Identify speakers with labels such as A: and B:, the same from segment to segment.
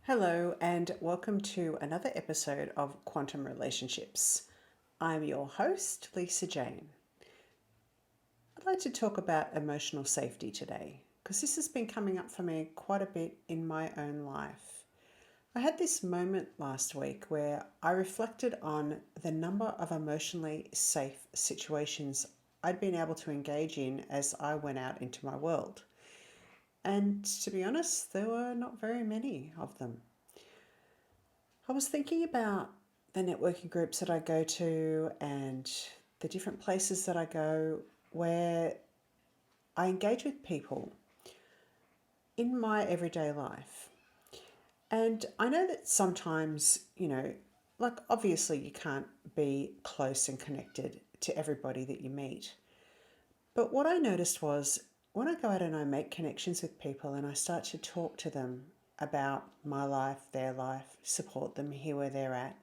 A: Hello, and welcome to another episode of Quantum Relationships. I'm your host, Lisa Jane. I'd like to talk about emotional safety today because this has been coming up for me quite a bit in my own life. I had this moment last week where I reflected on the number of emotionally safe situations I'd been able to engage in as I went out into my world. And to be honest, there were not very many of them. I was thinking about the networking groups that I go to and the different places that I go where I engage with people in my everyday life. And I know that sometimes, like obviously you can't be close and connected to everybody that you meet. But what I noticed was when I go out and I make connections with people and I start to talk to them about my life, their life, support them, hear where they're at,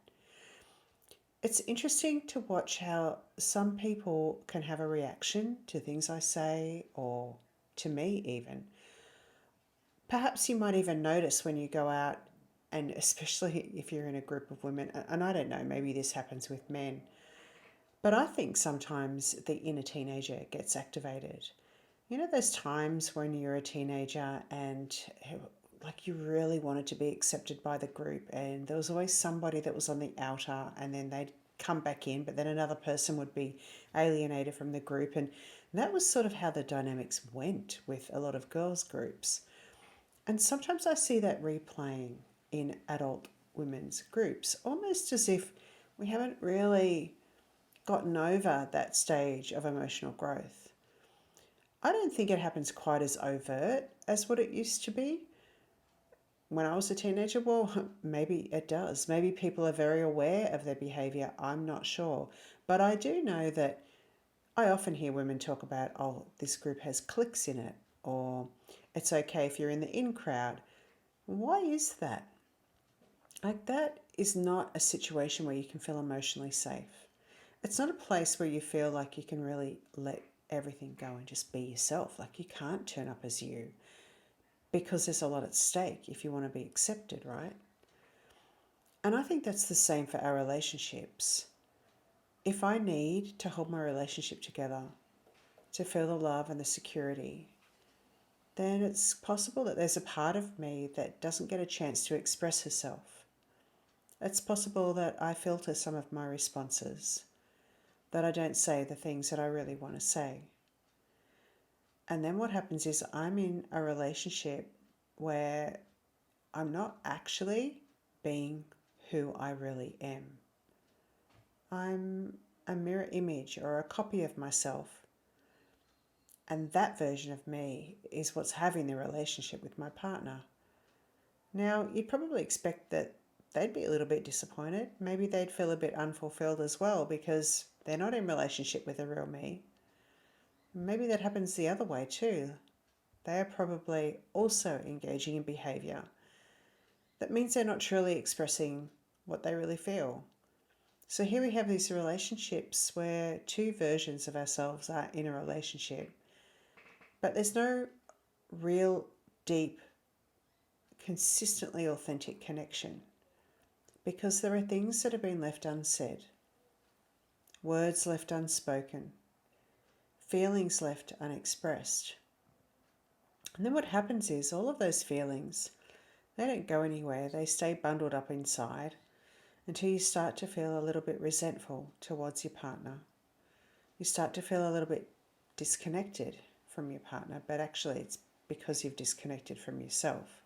A: it's interesting to watch how some people can have a reaction to things I say or to me, even. Perhaps you might even notice when you go out, and especially if you're in a group of women, and I don't know, maybe this happens with men, but I think sometimes the inner teenager gets activated. You know, those times when you're a teenager and like you really wanted to be accepted by the group, and there was always somebody that was on the outer, and then they'd come back in, but then another person would be alienated from the group. And that was sort of how the dynamics went with a lot of girls' groups. And sometimes I see that replaying in adult women's groups, almost as if we haven't really gotten over that stage of emotional growth. I don't think it happens quite as overt as what it used to be when I was a teenager. Well, maybe it does. Maybe people are very aware of their behavior. I'm not sure. But I do know that I often hear women talk about, oh, this group has cliques in it, or it's okay if you're in the in crowd. Why is that? Like, that is not a situation where you can feel emotionally safe. It's not a place where you feel like you can really let everything go and just be yourself. Like, you can't turn up as you because there's a lot at stake if you want to be accepted, right? And I think that's the same for our relationships. If I need to hold my relationship together, to feel the love and the security, then it's possible that there's a part of me that doesn't get a chance to express herself. It's possible that I filter some of my responses, that I don't say the things that I really want to say. And then what happens is I'm in a relationship where I'm not actually being who I really am. I'm a mirror image or a copy of myself. And that version of me is what's having the relationship with my partner. Now, you'd probably expect that they'd be a little bit disappointed. Maybe they'd feel a bit unfulfilled as well because they're not in relationship with the real me. Maybe that happens the other way too. They are probably also engaging in behavior that means they're not truly expressing what they really feel. So here we have these relationships where two versions of ourselves are in a relationship, but there's no real deep, consistently authentic connection because there are things that have been left unsaid, words left unspoken, feelings left unexpressed. And then what happens is all of those feelings, they don't go anywhere. They stay bundled up inside until you start to feel a little bit resentful towards your partner. You start to feel a little bit disconnected from your partner, but actually it's because you've disconnected from yourself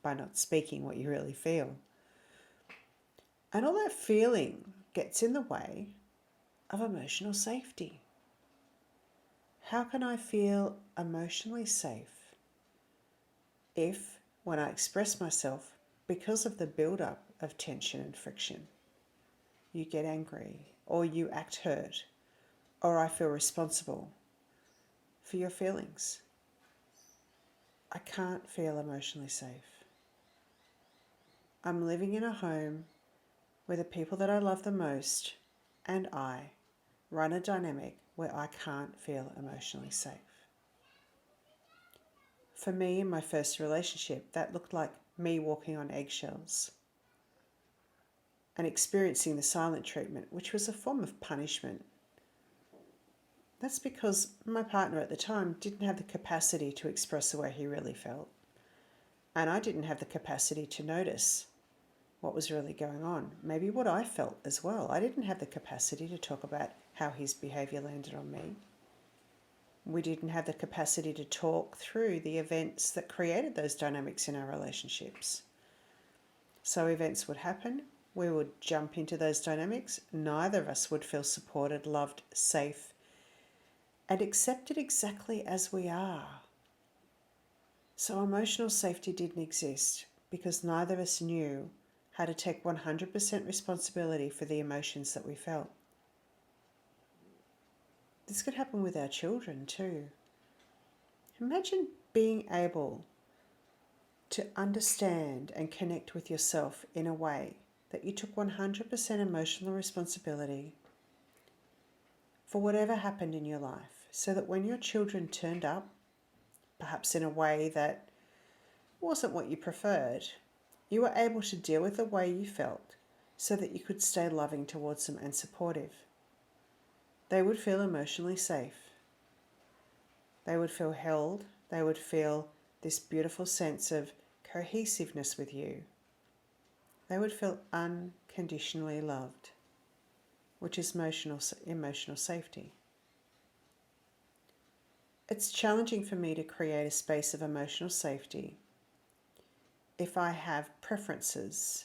A: by not speaking what you really feel. And all that feeling gets in the way of emotional safety. How can I feel emotionally safe if, when I express myself, because of the build-up of tension and friction, you get angry or you act hurt or I feel responsible for your feelings? I can't feel emotionally safe. I'm living in a home where the people that I love the most and I run a dynamic where I can't feel emotionally safe. For me, in my first relationship, that looked like me walking on eggshells and experiencing the silent treatment, which was a form of punishment. That's because my partner at the time didn't have the capacity to express the way he really felt. And I didn't have the capacity to notice what was really going on. Maybe what I felt as well. I didn't have the capacity to talk about how his behaviour landed on me. We didn't have the capacity to talk through the events that created those dynamics in our relationships. So events would happen. We would jump into those dynamics. Neither of us would feel supported, loved, safe, and accepted exactly as we are. So emotional safety didn't exist because neither of us knew how to take 100% responsibility for the emotions that we felt. This could happen with our children too. Imagine being able to understand and connect with yourself in a way that you took 100% emotional responsibility for whatever happened in your life, so that when your children turned up, perhaps in a way that wasn't what you preferred, you were able to deal with the way you felt so that you could stay loving towards them and supportive. They would feel emotionally safe. They would feel held. They would feel this beautiful sense of cohesiveness with you. They would feel unconditionally loved, which is emotional safety. It's challenging for me to create a space of emotional safety if I have preferences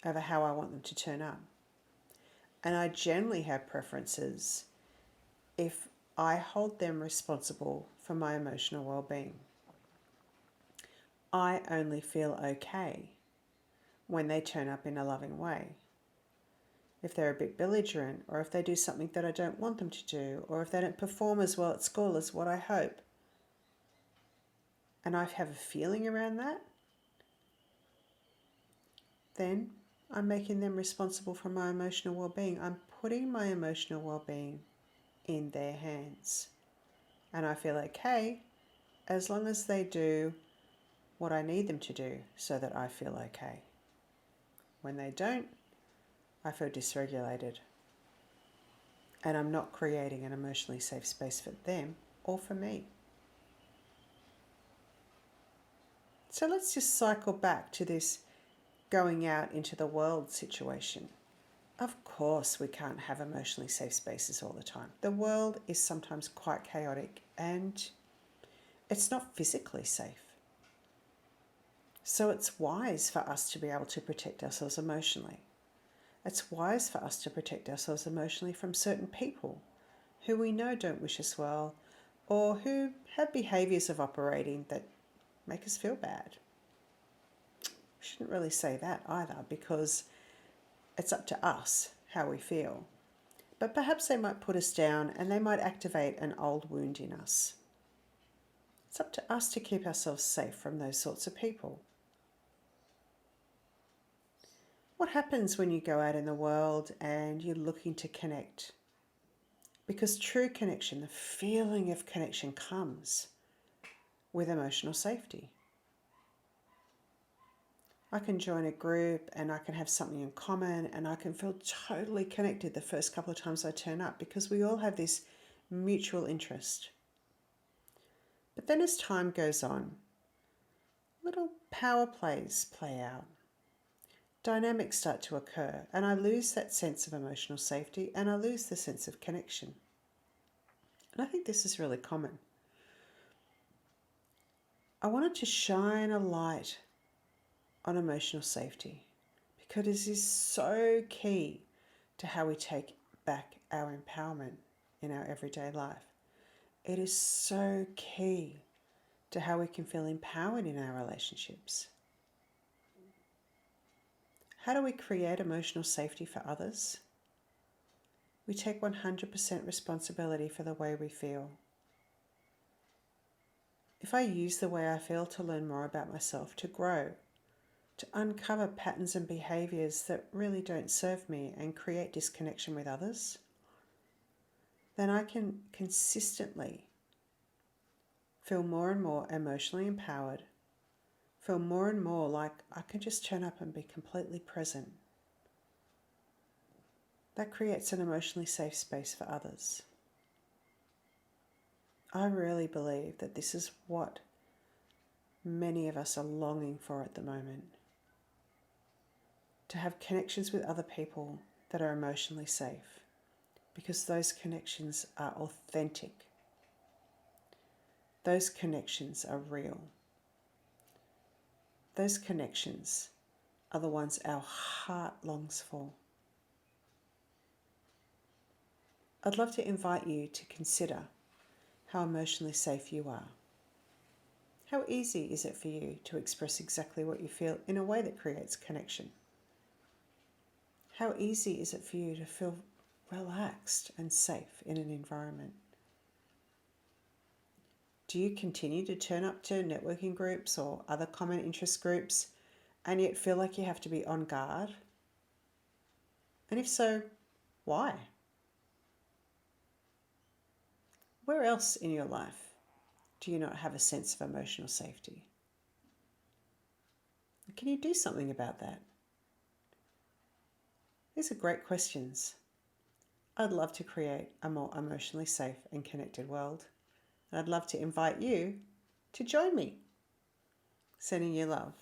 A: over how I want them to turn up. And I generally have preferences if I hold them responsible for my emotional well-being. I only feel okay when they turn up in a loving way. If they're a bit belligerent, or if they do something that I don't want them to do, or if they don't perform as well at school as what I hope, and I have a feeling around that, then I'm making them responsible for my emotional well-being. I'm putting my emotional well-being in their hands. And I feel okay as long as they do what I need them to do so that I feel okay. When they don't, I feel dysregulated. And I'm not creating an emotionally safe space for them or for me. So let's just cycle back to this going out into the world situation. Of course, we can't have emotionally safe spaces all the time. The world is sometimes quite chaotic and it's not physically safe. So it's wise for us to be able to protect ourselves emotionally. It's wise for us to protect ourselves emotionally from certain people who we know don't wish us well or who have behaviours of operating that make us feel bad. We shouldn't really say that either, because it's up to us how we feel. But perhaps they might put us down and they might activate an old wound in us. It's up to us to keep ourselves safe from those sorts of people. What happens when you go out in the world and you're looking to connect? Because true connection, the feeling of connection, comes with emotional safety. I can join a group and I can have something in common and I can feel totally connected the first couple of times I turn up because we all have this mutual interest. But then as time goes on, little power plays play out. Dynamics start to occur and I lose that sense of emotional safety and I lose the sense of connection. And I think this is really common. I wanted to shine a light on emotional safety because it is so key to how we take back our empowerment in our everyday life. It is so key to how we can feel empowered in our relationships. How do we create emotional safety for others? We take 100% responsibility for the way we feel. If I use the way I feel to learn more about myself, to grow, to uncover patterns and behaviours that really don't serve me and create disconnection with others, then I can consistently feel more and more emotionally empowered feel more and more like I can just turn up and be completely present. That creates an emotionally safe space for others. I really believe that this is what many of us are longing for at the moment. To have connections with other people that are emotionally safe, because those connections are authentic. Those connections are real. Those connections are the ones our heart longs for. I'd love to invite you to consider how emotionally safe you are. How easy is it for you to express exactly what you feel in a way that creates connection? How easy is it for you to feel relaxed and safe in an environment? Do you continue to turn up to networking groups or other common interest groups and yet feel like you have to be on guard? And if so, why? Where else in your life do you not have a sense of emotional safety? Can you do something about that? These are great questions. I'd love to create a more emotionally safe and connected world. And I'd love to invite you to join me. Sending you love.